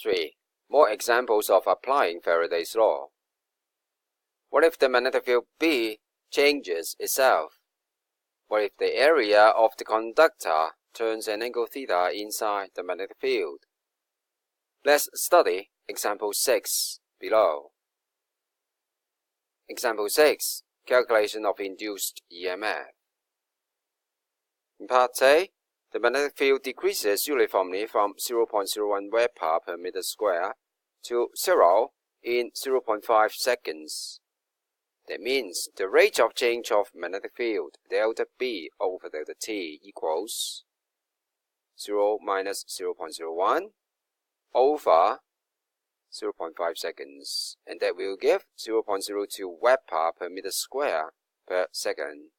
3. More examples of applying Faraday's law. What if the magnetic field B changes itself? What if the area of the conductor turns an angle theta inside the magnetic field? Let's study example 6 below. Example 6. Calculation of induced EMF. In part A, the magnetic field decreases uniformly from 0.01 Webber per meter square to 0 in 0.5 seconds. That means the rate of change of magnetic field delta B over delta T equals 0 minus 0.01 over 0.5 seconds, and that will give 0.02 Webber per meter square per second.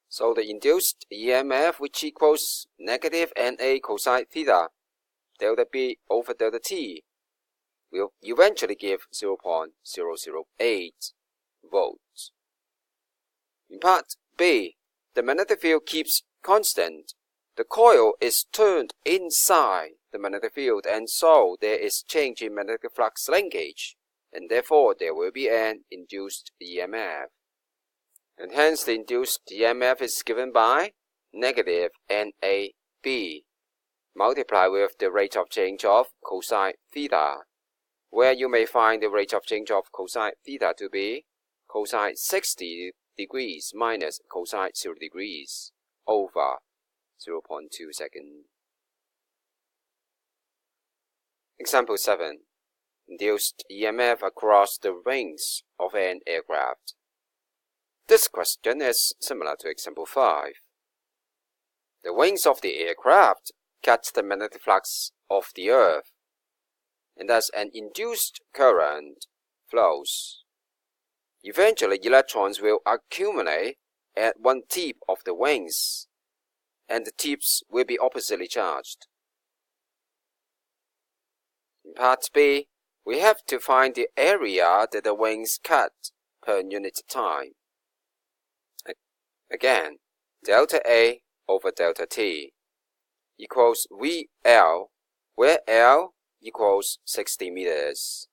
So the induced EMF, which equals negative NA cosine theta delta B over delta T, will eventually give 0.008 volts. In part B, the magnetic field keeps constant. The coil is turned inside the magnetic field, and so there is change in magnetic flux linkage, and therefore there will be an induced EMF. And hence the induced EMF is given by negative NAB multiplied with the rate of change of cosine theta, where you may find the rate of change of cosine theta to be cosine 60 degrees minus cosine 0 degrees over 0.2 seconds. Example 7. Induced EMF across the wings of an aircraft. This question is similar to example 5. The wings of the aircraft catch the magnetic flux of the Earth, and thus an induced current flows. Eventually, electrons will accumulate at one tip of the wings, and the tips will be oppositely charged. In part B, we have to find the area that the wings cut per unit time. Again, delta A over delta T equals VL, where L equals 60 meters.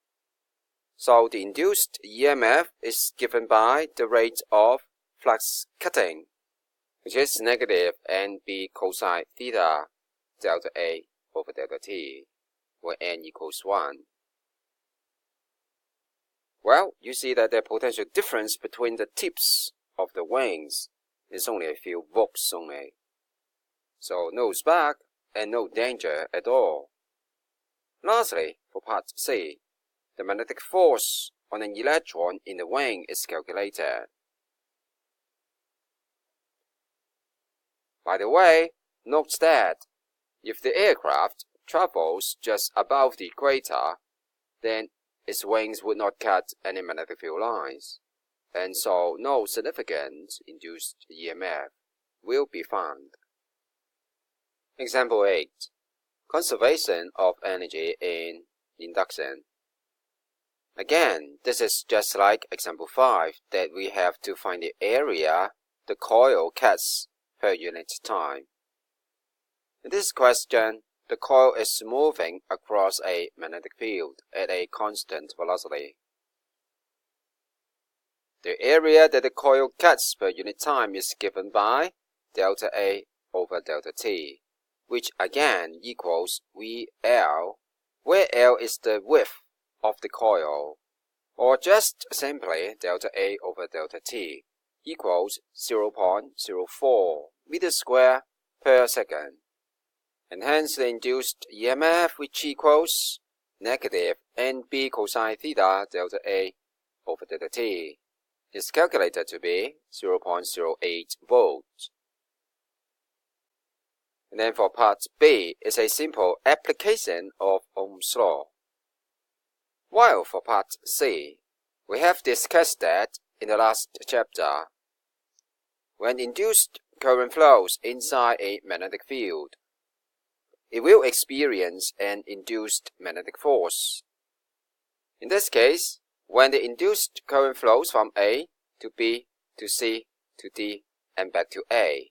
So the induced EMF is given by the rate of flux cutting, which is negative NB cosine theta delta A over delta T, where N equals 1. Well, you see that the potential difference between the tips of the wings is only a few volts only. So no spark and no danger at all. Lastly, for part C, the magnetic force on an electron in the wing is calculated. By the way, note that if the aircraft travels just above the equator, then its wings would not cut any magnetic field lines, and so no significant induced EMF will be found. Example 8. Conservation of energy in induction. Again, this is just like example 5, that we have to find the area the coil cuts per unit time. In this question, the coil is moving across a magnetic field at a constant velocity. The area that the coil cuts per unit time is given by delta A over delta T, which again equals VL, where L is the width of the coil, or just simply delta A over delta T equals 0.04 meters square per second. And hence the induced EMF, which equals negative NB cosine theta delta A over delta T, is calculated to be 0.08 volts. And then for part B is a simple application of Ohm's law. While for part C, we have discussed that in the last chapter. When induced current flows inside a magnetic field, it will experience an induced magnetic force. In this case, when the induced current flows from A to B to C to D and back to A,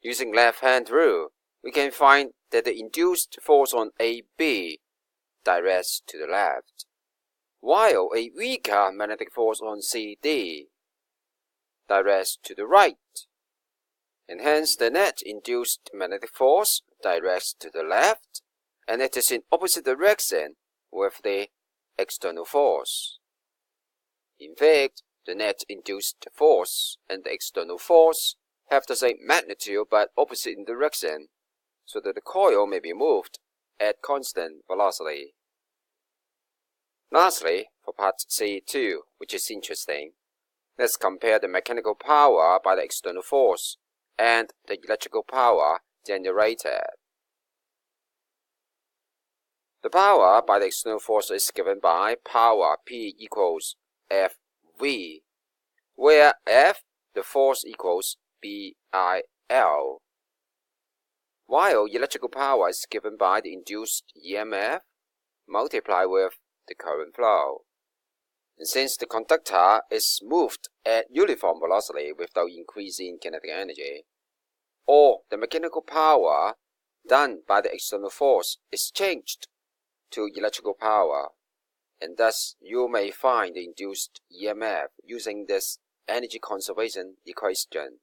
using left-hand rule, we can find that the induced force on AB directs to the left, while a weaker magnetic force on CD directs to the right, and hence the net induced magnetic force directs to the left, and it is in opposite direction with the external force. In fact, the net induced force and the external force have the same magnitude but opposite in direction, so that the coil may be moved at constant velocity. Lastly, for part C2, which is interesting, let's compare the mechanical power by the external force and the electrical power generated. The power by the external force is given by power P equals Fv, where F, the force, equals BIL, while electrical power is given by the induced EMF multiplied with the current flow. And since the conductor is moved at uniform velocity without increasing kinetic energy, or the mechanical power done by the external force is changed to electrical power, and thus you may find the induced EMF using this energy conservation equation.